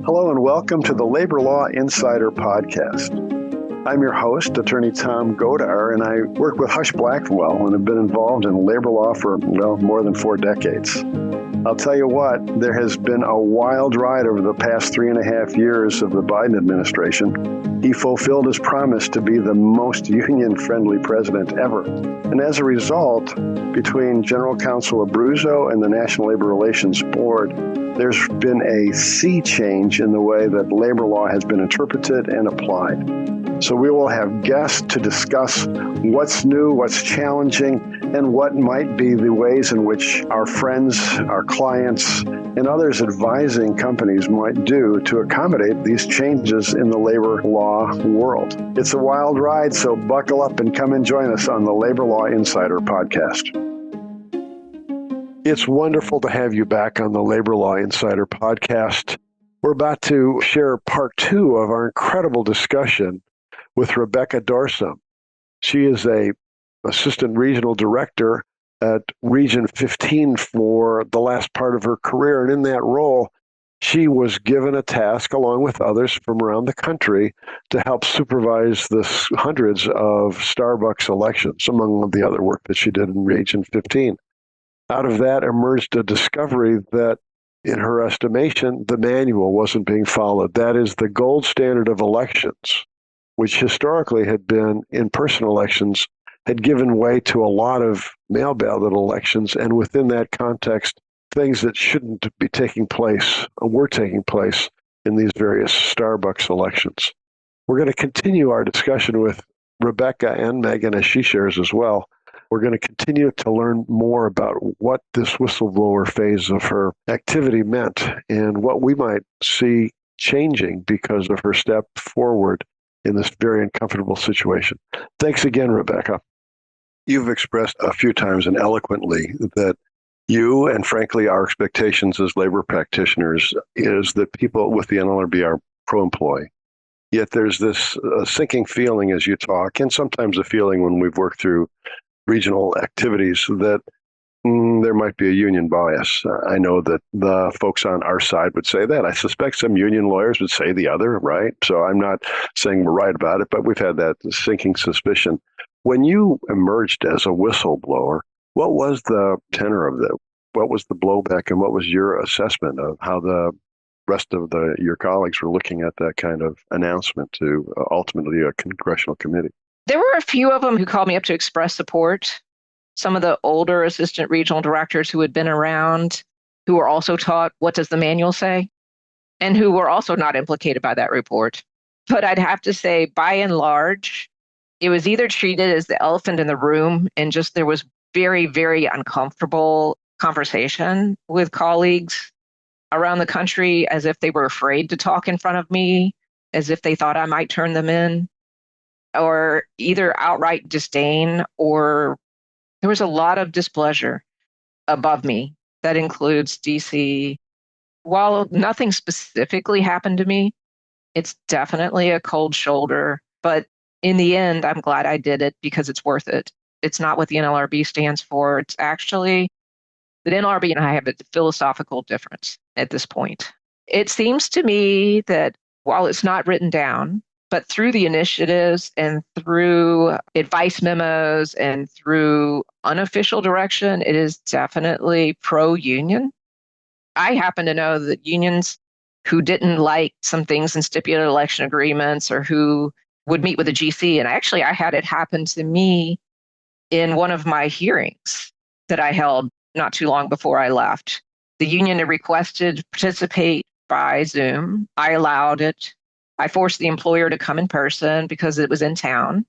Hello and welcome to the Labor Law Insider Podcast. I'm your host, Attorney Tom Godar, and I work with Husch Blackwell and have been involved in labor law for, more than 4 decades. I'll tell you what, there has been a wild ride over the past 3.5 years of the Biden administration. He fulfilled his promise to be the most union-friendly president ever. And as a result, between General Counsel Abruzzo and the National Labor Relations Board, there's been a sea change in the way that labor law has been interpreted and applied. So we will have guests to discuss what's new, what's challenging, and what might be the ways in which our friends, our clients, and others advising companies might do to accommodate these changes in the labor law world. It's a wild ride, so buckle up and come and join us on the Labor Law Insider Podcast. It's wonderful to have you back on the Labor Law Insider Podcast. We're about to share part 2 of our incredible discussion with Rebecca Dorsum. She is a assistant regional director at Region 15 for the last part of her career. And in that role, she was given a task, along with others from around the country, to help supervise the hundreds of Starbucks elections, among the other work that she did in Region 15. Out of that emerged a discovery that, in her estimation, the manual wasn't being followed. That is, the gold standard of elections, which historically had been in-person elections, had given way to a lot of mail ballot elections, and within that context, things that shouldn't be taking place were taking place in these various Starbucks elections. We're going to continue our discussion with Rebecca and Megan, as she shares as well. We're going to continue to learn more about what this whistleblower phase of her activity meant and what we might see changing because of her step forward in this very uncomfortable situation. Thanks again, Rebecca. You've expressed a few times and eloquently that you, and frankly our expectations as labor practitioners, is that people with the NLRB are pro-employee. Yet there's this sinking feeling as you talk, and sometimes a feeling when we've worked through regional activities, that there might be a union bias. I know that the folks on our side would say that. I suspect some union lawyers would say the other, right? So I'm not saying we're right about it, but we've had that sinking suspicion. When you emerged as a whistleblower, what was the tenor of that? What was the blowback, and what was your assessment of how the rest of your colleagues were looking at that kind of announcement to ultimately a congressional committee? There were a few of them who called me up to express support. Some of the older assistant regional directors who had been around, who were also taught, what does the manual say? And who were also not implicated by that report. But I'd have to say, by and large, it was either treated as the elephant in the room, and just there was very, very uncomfortable conversation with colleagues around the country, as if they were afraid to talk in front of me, as if they thought I might turn them in, or either outright disdain, or there was a lot of displeasure above me. That includes DC. While nothing specifically happened to me, it's definitely a cold shoulder. But in the end, I'm glad I did it because it's worth it. It's not what the NLRB stands for. It's actually, the NLRB and I have a philosophical difference at this point. It seems to me that while it's not written down, but through the initiatives and through advice memos and through unofficial direction, it is definitely pro-union. I happen to know that unions who didn't like some things in stipulated election agreements, or who would meet with the GC, and actually I had it happen to me in one of my hearings that I held not too long before I left. The union had requested to participate by Zoom. I allowed it. I forced the employer to come in person because it was in town,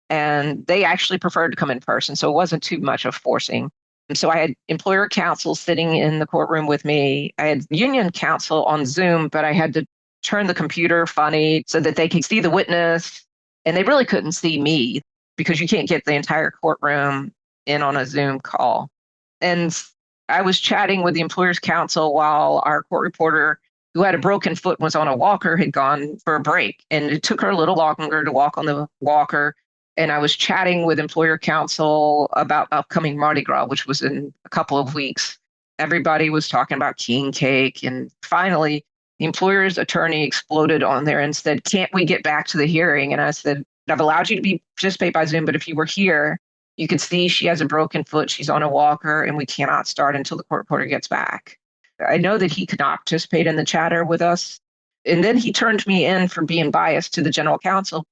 and they actually preferred to come in person, so it wasn't too much of forcing. And so I had employer counsel sitting in the courtroom with me. I had union counsel on Zoom, but I had to turn the computer funny so that they could see the witness, and they really couldn't see me because you can't get the entire courtroom in on a Zoom call. And I was chatting with the employer's counsel while our court reporter, who had a broken foot, was on a walker, had gone for a break. And it took her a little longer to walk on the walker. And I was chatting with employer counsel about upcoming Mardi Gras, which was in a couple of weeks. Everybody was talking about king cake. And finally, The employer's attorney exploded on there and said, "Can't we get back to the hearing?" And I said, "I've allowed you to participate by Zoom, but if you were here, you could see she has a broken foot. She's on a walker, and we cannot start until the court reporter gets back." I know that he could not participate in the chatter with us. And then he turned me in for being biased to the general counsel.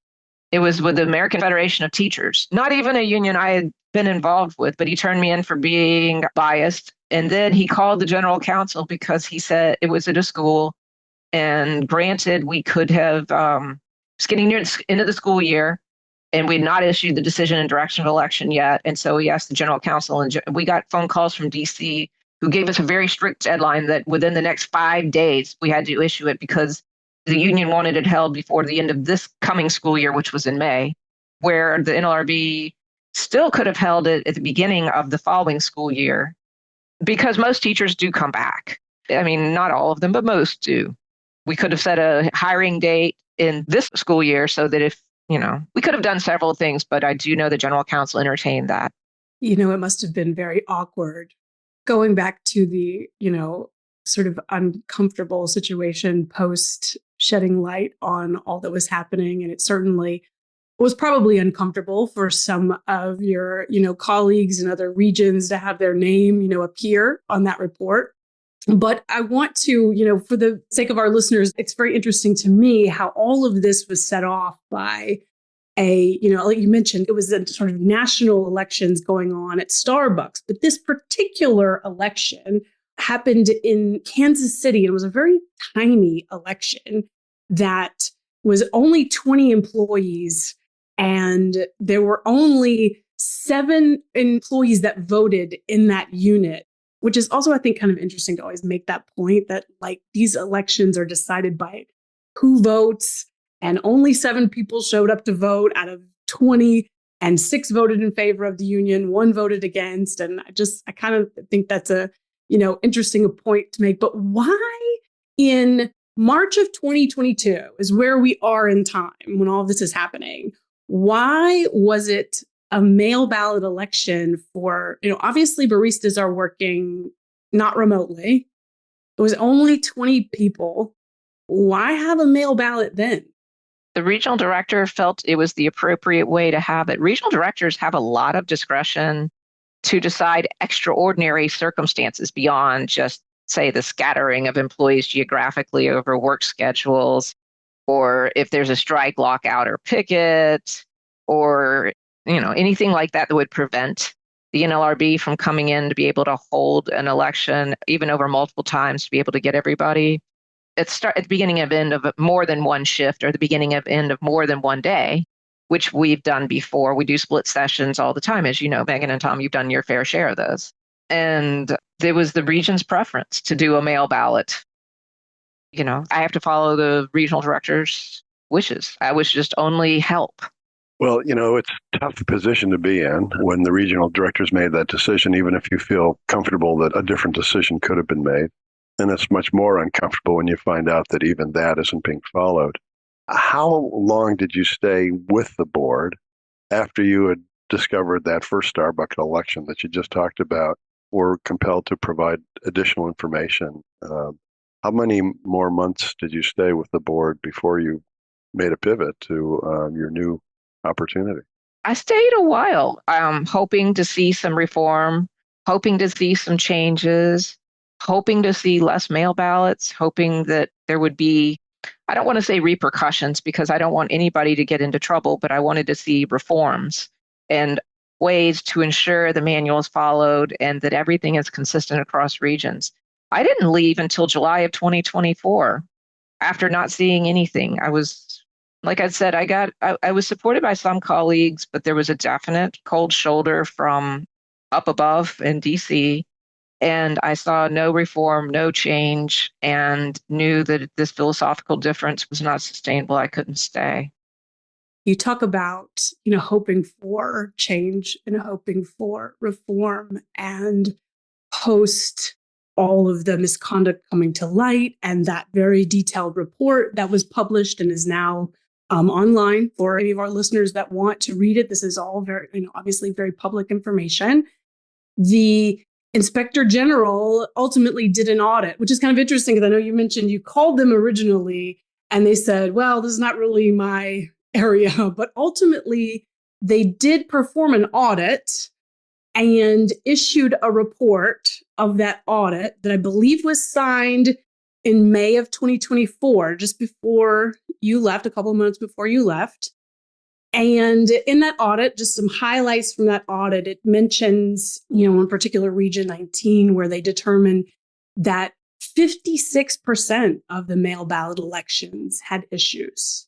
It was with the American Federation of Teachers, not even a union I had been involved with, but he turned me in for being biased. And then he called the general counsel because he said it was at a school. And granted, we could have, it's getting near the end of the school year, and we had not issued the decision and direction of election yet. And so he asked the general counsel, and we got phone calls from DC who gave us a very strict deadline that within the next 5 days, we had to issue it because the union wanted it held before the end of this coming school year, which was in May, where the NLRB still could have held it at the beginning of the following school year because most teachers do come back. I mean, not all of them, but most do. We could have set a hiring date in this school year so that if, we could have done several things, but I do know the general counsel entertained that. It must have been very awkward going back to the, sort of uncomfortable situation post shedding light on all that was happening. And it certainly was probably uncomfortable for some of your, colleagues in other regions to have their name, appear on that report. But I want to, for the sake of our listeners, it's very interesting to me how all of this was set off by like you mentioned, it was a sort of national elections going on at Starbucks. But this particular election happened in Kansas City. And it was a very tiny election that was only 20 employees. And there were only 7 employees that voted in that unit, which is also, I think, kind of interesting to always make that point that like these elections are decided by who votes. And only 7 people showed up to vote out of 20, and 6 voted in favor of the union, 1 voted against. And I kind of think that's a, interesting point to make. But why in March of 2022 is where we are in time when all of this is happening? Why was it a mail ballot election for, obviously baristas are working not remotely. It was only 20 people. Why have a mail ballot then? The regional director felt it was the appropriate way to have it. Regional directors have a lot of discretion to decide extraordinary circumstances beyond just, say, the scattering of employees geographically over work schedules, or if there's a strike, lockout, or picket, or anything like that would prevent the NLRB from coming in to be able to hold an election, even over multiple times, to be able to get everybody. At the beginning of end of more than one shift or the beginning of end of more than one day, which we've done before. We do split sessions all the time. As you know, Megan and Tom, you've done your fair share of those. And it was the region's preference to do a mail ballot. I have to follow the regional director's wishes. I was just only help. Well, it's a tough position to be in when the regional directors made that decision, even if you feel comfortable that a different decision could have been made. And it's much more uncomfortable when you find out that even that isn't being followed. How long did you stay with the board after you had discovered that first Starbucks election that you just talked about, or compelled to provide additional information? How many more months did you stay with the board before you made a pivot to your new opportunity? I stayed a while, hoping to see some reform, hoping to see some changes, hoping to see less mail ballots, hoping that there would be, I don't want to say repercussions because I don't want anybody to get into trouble, but I wanted to see reforms and ways to ensure the manual is followed and that everything is consistent across regions. I didn't leave until July of 2024 after not seeing anything. I was, like I said, I was supported by some colleagues, but there was a definite cold shoulder from up above in DC. And I saw no reform, no change, and knew that this philosophical difference was not sustainable. I couldn't stay. You talk about, hoping for change and hoping for reform, and post all of the misconduct coming to light and that very detailed report that was published and is now online for any of our listeners that want to read it. This is all very, obviously very public information. The Inspector General ultimately did an audit, which is kind of interesting because I know you mentioned you called them originally and they said, well, this is not really my area. But ultimately, they did perform an audit and issued a report of that audit that I believe was signed in May of 2024, just before you left, a couple of months before you left. And in that audit, just some highlights from that audit, it mentions, in particular Region 19, where they determined that 56% of the mail ballot elections had issues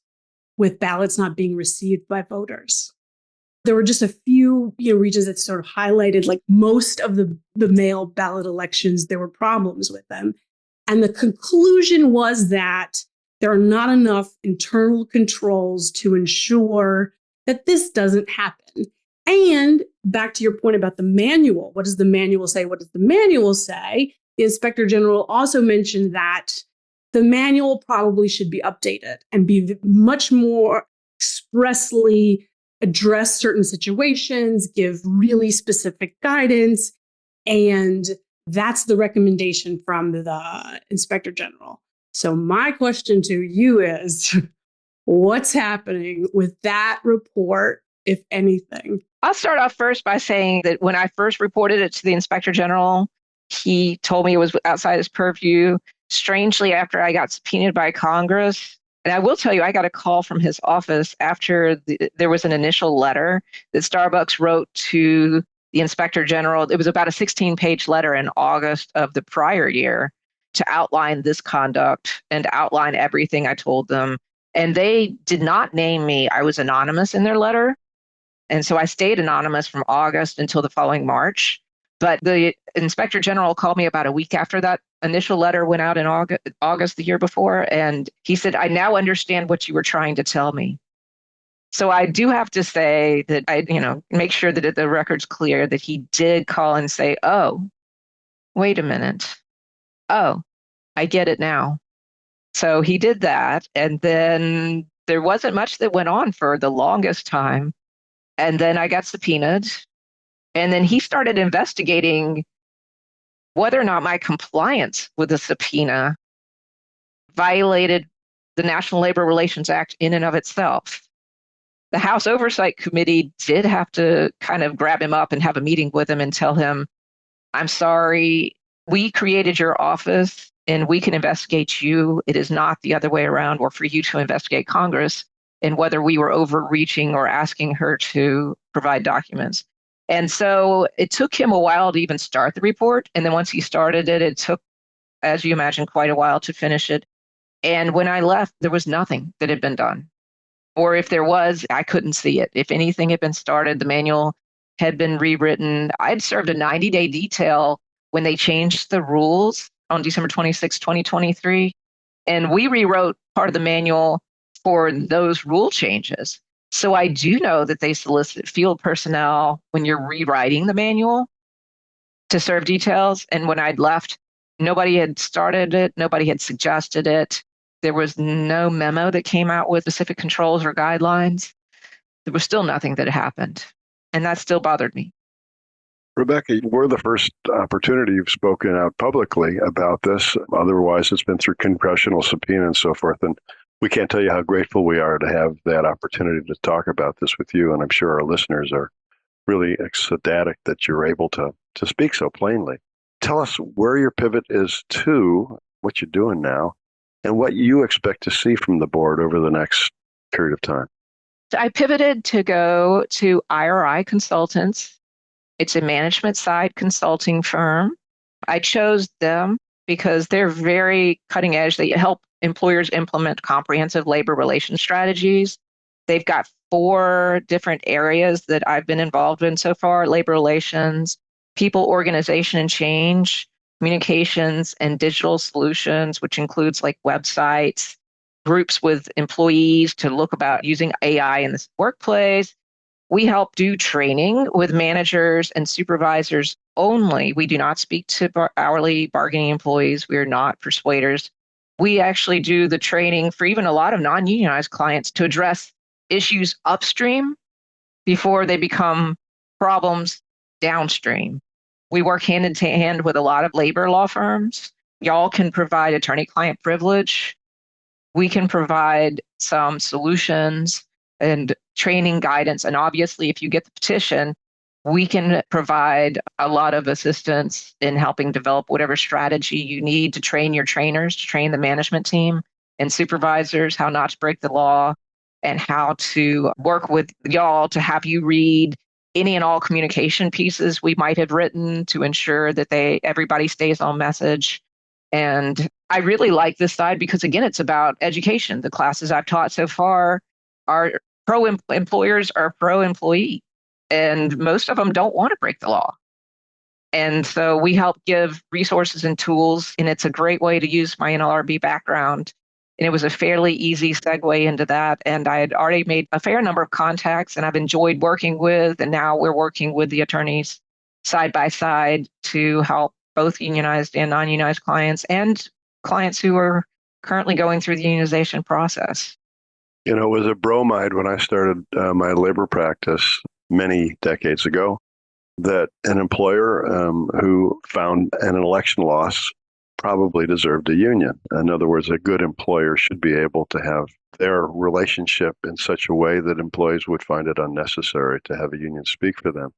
with ballots not being received by voters. There were just a few regions that sort of highlighted, like most of the mail ballot elections, there were problems with them. And the conclusion was that there are not enough internal controls to ensure that this doesn't happen. And back to your point about the manual, what does the manual say? What does the manual say? The Inspector General also mentioned that the manual probably should be updated and be much more expressly address certain situations, give really specific guidance. And that's the recommendation from the Inspector General. So my question to you is, what's happening with that report, if anything? I'll start off first by saying that when I first reported it to the Inspector General, he told me it was outside his purview. Strangely, after I got subpoenaed by Congress, and I will tell you, I got a call from his office after there was an initial letter that Starbucks wrote to the Inspector General. It was about a 16-page letter in August of the prior year to outline this conduct and outline everything I told them. And they did not name me. I was anonymous in their letter. And so I stayed anonymous from August until the following March. But the Inspector General called me about a week after that initial letter went out in August the year before. And he said, I now understand what you were trying to tell me. So I do have to say that I, make sure that the record's clear that he did call and say, oh, wait a minute. Oh, I get it now. So he did that. And then there wasn't much that went on for the longest time. And then I got subpoenaed. And then he started investigating whether or not my compliance with the subpoena violated the National Labor Relations Act in and of itself. The House Oversight Committee did have to kind of grab him up and have a meeting with him and tell him, I'm sorry, we created your office and we can investigate you. It is not the other way around, or for you to investigate Congress and whether we were overreaching or asking her to provide documents. And so it took him a while to even start the report. And then once he started it, it took, as you imagine, quite a while to finish it. And when I left, there was nothing that had been done. Or if there was, I couldn't see it. If anything had been started, the manual had been rewritten. I'd served a 90-day detail when they changed the rules on December 26, 2023. And we rewrote part of the manual for those rule changes. So I do know that they solicit field personnel when you're rewriting the manual to serve details. And when I'd left, nobody had started it. Nobody had suggested it. There was no memo that came out with specific controls or guidelines. There was still nothing that happened. And that still bothered me. Rebecca, we're the first opportunity you've spoken out publicly about this. Otherwise, it's been through congressional subpoena and so forth. And we can't tell you how grateful we are to have that opportunity to talk about this with you. And I'm sure our listeners are really ecstatic that you're able to speak so plainly. Tell us where your pivot is to, what you're doing now, and what you expect to see from the board over the next period of time. I pivoted to go to IRI Consultants. It's a management side consulting firm. I chose them because they're very cutting edge. They help employers implement comprehensive labor relations strategies. They've got 4 different areas that I've been involved in so far: labor relations, people, organization and change, communications, and digital solutions, which includes like websites, groups with employees to look about using AI in the workplace. We help do training with managers and supervisors only. We do not speak to hourly bargaining employees. We are not persuaders. We actually do the training for even a lot of non-unionized clients to address issues upstream before they become problems downstream. We work hand in hand with a lot of labor law firms. Y'all can provide attorney-client privilege. We can provide some solutions and training guidance. And obviously, if you get the petition, we can provide a lot of assistance in helping develop whatever strategy you need to train your trainers, to train the management team and supervisors how not to break the law and how to work with y'all to have you read any and all communication pieces we might have written to ensure that everybody stays on message. And I really like this side because, again, it's about education. The classes I've taught so far are employers are pro-employee, and most of them don't want to break the law. And so we help give resources and tools, and it's a great way to use my NLRB background. And it was a fairly easy segue into that. And I had already made a fair number of contacts, and I've enjoyed working with, and now we're working with the attorneys side by side to help both unionized and non-unionized clients and clients who are currently going through the unionization process. It was a bromide when I started my labor practice many decades ago that an employer who found an election loss probably deserved a union. In other words, a good employer should be able to have their relationship in such a way that employees would find it unnecessary to have a union speak for them.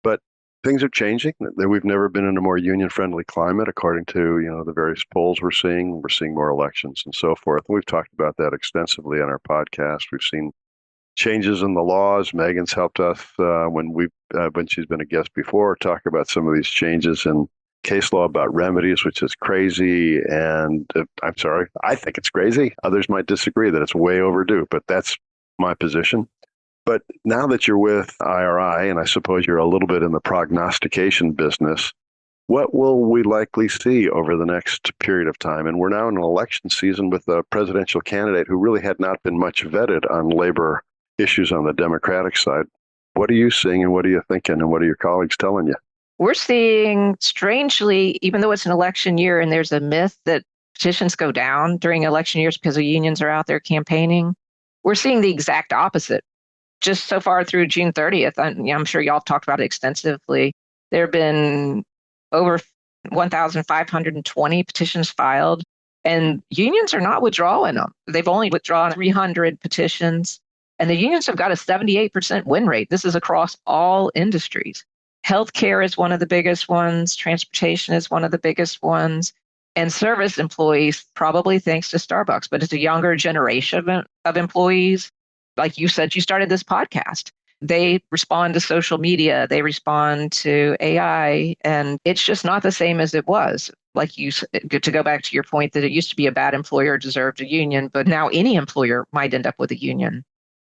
But things are changing. We've never been in a more union-friendly climate, according to the various polls we're seeing. We're seeing more elections and so forth. We've talked about that extensively on our podcast. We've seen changes in the laws. Megan's helped us when she's been a guest before talk about some of these changes in case law about remedies, which is crazy. And I'm sorry, I think it's crazy. Others might disagree that it's way overdue, but that's my position. But now that you're with IRI, and I suppose you're a little bit in the prognostication business, what will we likely see over the next period of time? And we're now in an election season with a presidential candidate who really had not been much vetted on labor issues on the Democratic side. What are you seeing and what are you thinking and what are your colleagues telling you? We're seeing, strangely, even though it's an election year and there's a myth that petitions go down during election years because the unions are out there campaigning, we're seeing the exact opposite. Just so far through June 30th, I'm sure y'all have talked about it extensively, there have been over 1,520 petitions filed, and unions are not withdrawing them. They've only withdrawn 300 petitions, and the unions have got a 78% win rate. This is across all industries. Healthcare is one of the biggest ones. Transportation is one of the biggest ones. And service employees, probably thanks to Starbucks, but it's a younger generation of employees. Like you said, you started this podcast. They respond to social media. They respond to AI. And it's just not the same as it was. Like to go back to your point that it used to be a bad employer deserved a union, but now any employer might end up with a union.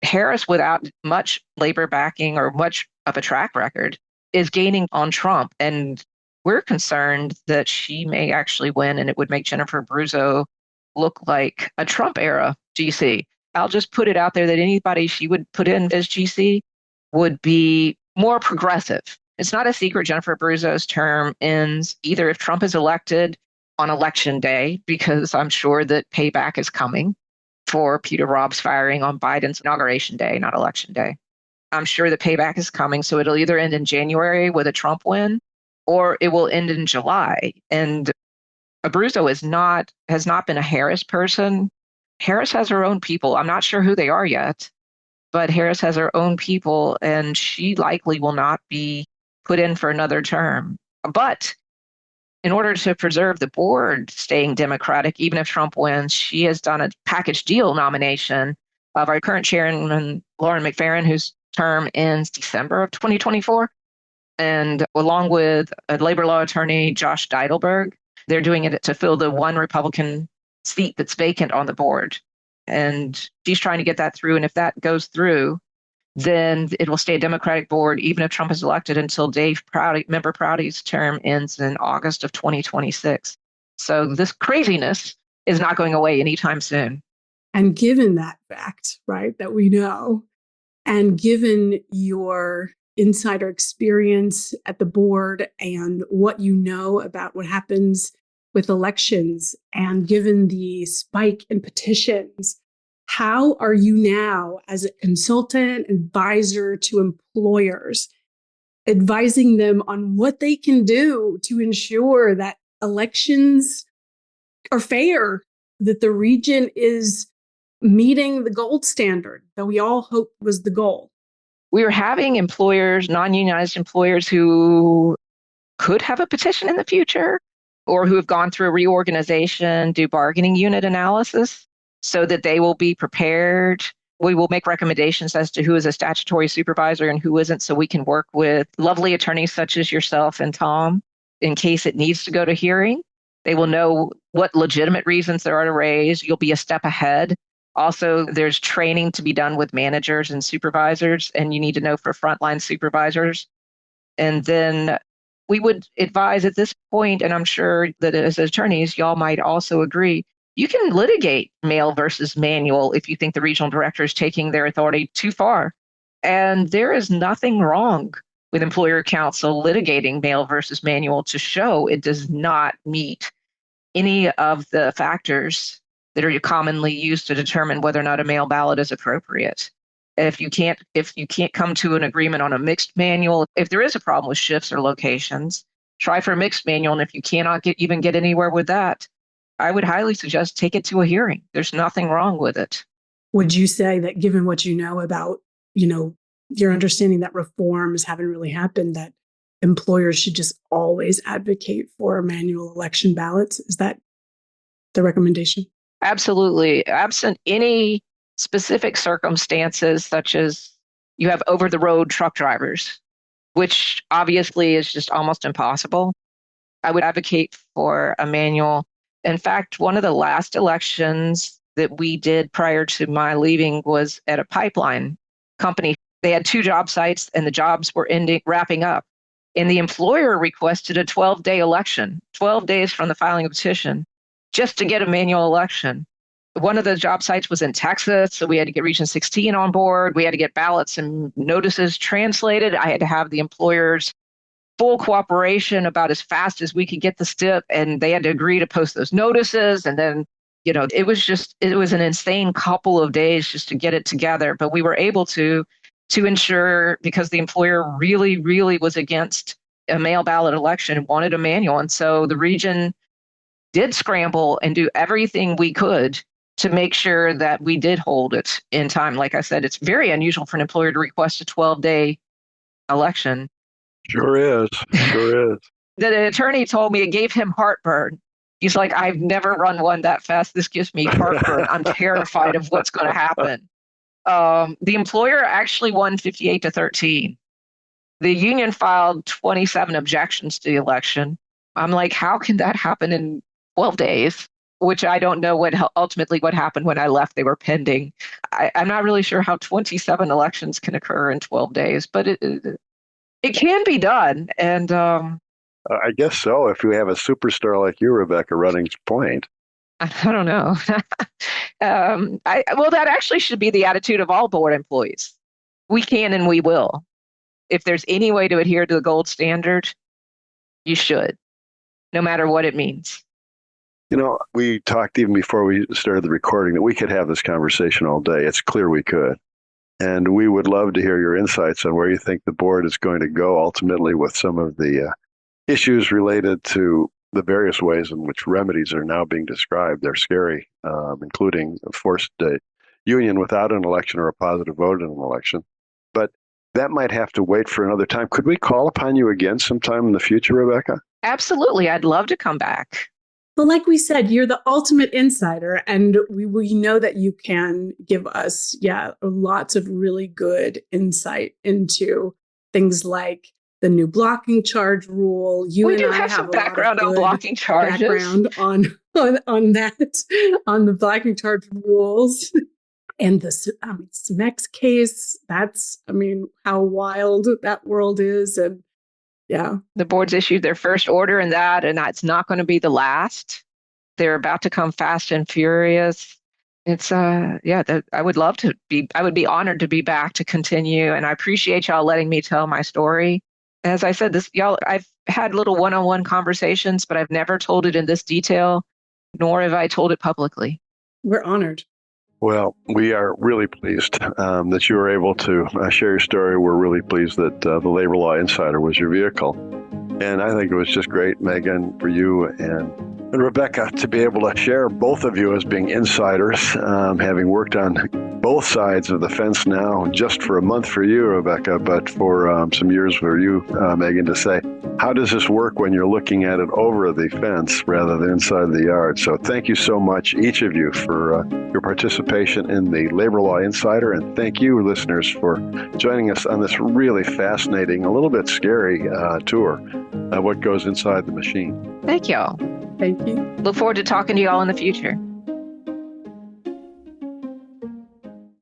Harris, without much labor backing or much of a track record, is gaining on Trump. And we're concerned that she may actually win, and it would make Jennifer Bruzzo look like a Trump era GC. I'll just put it out there that anybody she would put in as GC would be more progressive. It's not a secret Jennifer Bruzzo's term ends either if Trump is elected on election day, because I'm sure that payback is coming for Peter Robb's firing on Biden's inauguration day, not election day. I'm sure the payback is coming. So it'll either end in January with a Trump win, or it will end in July. And Abruzzo has not been a Harris person. Harris has her own people. I'm not sure who they are yet, but Harris has her own people, and she likely will not be put in for another term. But in order to preserve the board staying Democratic, even if Trump wins, she has done a package deal nomination of our current chairman, Lauren McFerrin, whose term ends December of 2024. And along with a labor law attorney, Josh Deidelberg, they're doing it to fill the one Republican seat that's vacant on the board. And she's trying to get that through. And if that goes through, then it will stay a Democratic board, even if Trump is elected, until Member Prouty's term ends in August of 2026. So this craziness is not going away anytime soon. And given that fact, right, that we know, and given your insider experience at the board and what you know about what happens with elections, and given the spike in petitions, how are you now, as a consultant, advisor to employers, advising them on what they can do to ensure that elections are fair, that the region is meeting the gold standard that we all hoped was the goal. We were having employers, non-unionized employers who could have a petition in the future or who have gone through a reorganization, do bargaining unit analysis so that they will be prepared. We will make recommendations as to who is a statutory supervisor and who isn't, so we can work with lovely attorneys such as yourself and Tom in case it needs to go to hearing. They will know what legitimate reasons there are to raise. You'll be a step ahead. Also, there's training to be done with managers and supervisors, and you need to know for frontline supervisors. And then we would advise at this point, and I'm sure that as attorneys, y'all might also agree, you can litigate male versus manual if you think the regional director is taking their authority too far. And there is nothing wrong with employer counsel litigating male versus manual to show it does not meet any of the factors that are commonly used to determine whether or not a mail ballot is appropriate. If you can't come to an agreement on a mixed manual, if there is a problem with shifts or locations, try for a mixed manual. And if you cannot even get anywhere with that, I would highly suggest take it to a hearing. There's nothing wrong with it. Would you say that given what you know about, your understanding that reforms haven't really happened, that employers should just always advocate for manual election ballots? Is that the recommendation? Absolutely. Absent any specific circumstances, such as you have over-the-road truck drivers, which obviously is just almost impossible, I would advocate for a manual. In fact, one of the last elections that we did prior to my leaving was at a pipeline company. They had 2 job sites and the jobs were wrapping up. And the employer requested a 12-day election, 12 days from the filing of a petition, just to get a manual election. One of the job sites was in Texas, so we had to get Region 16 on board. We had to get ballots and notices translated. I had to have the employer's full cooperation about as fast as we could get the STIP, and they had to agree to post those notices. And then, it was an insane couple of days just to get it together. But we were able to ensure, because the employer really, really was against a mail ballot election and wanted a manual. And so the region did scramble and do everything we could to make sure that we did hold it in time. Like I said, it's very unusual for an employer to request a 12-day election. Sure is. The attorney told me it gave him heartburn. He's like, I've never run one that fast. This gives me heartburn. I'm terrified of what's going to happen. The employer actually won 58-13. The union filed 27 objections to the election. I'm like, how can that happen in 12 days? Which I don't know what happened when I left. They were pending. I'm not really sure how 27 elections can occur in 12 days, but it can be done. And I guess so, if you have a superstar like you, Rebecca, running point. I don't know. That actually should be the attitude of all board employees. We can and we will. If there's any way to adhere to the gold standard, you should, no matter what it means. We talked even before we started the recording that we could have this conversation all day. It's clear we could. And we would love to hear your insights on where you think the board is going to go ultimately with some of the issues related to the various ways in which remedies are now being described. They're scary, including a forced union without an election or a positive vote in an election. But that might have to wait for another time. Could we call upon you again sometime in the future, Rebecca? Absolutely. I'd love to come back. But like we said, you're the ultimate insider, and we know that you can give us, lots of really good insight into things like the new blocking charge rule. We do have some background on blocking charges. Background on that, on the blocking charge rules. And the Smex case, that's, how wild that world is. And yeah. The board's issued their first order in that, and that's not going to be the last. They're about to come fast and furious. It's, I would be honored to be back to continue. And I appreciate y'all letting me tell my story. As I said, I've had little one-on-one conversations, but I've never told it in this detail, nor have I told it publicly. We're honored. Well, we are really pleased that you were able to share your story. We're really pleased that the Labor Law Insider was your vehicle. And I think it was just great, Megan, for you and Rebecca to be able to share, both of you as being insiders, having worked on both sides of the fence now, just for a month for you, Rebecca, but for some years for you, Megan, to say, how does this work when you're looking at it over the fence rather than inside the yard? So thank you so much, each of you, for your participation in the Labor Law Insider. And thank you, listeners, for joining us on this really fascinating, a little bit scary tour of what goes inside the machine. Thank y'all. Thank you. Look forward to talking to y'all in the future.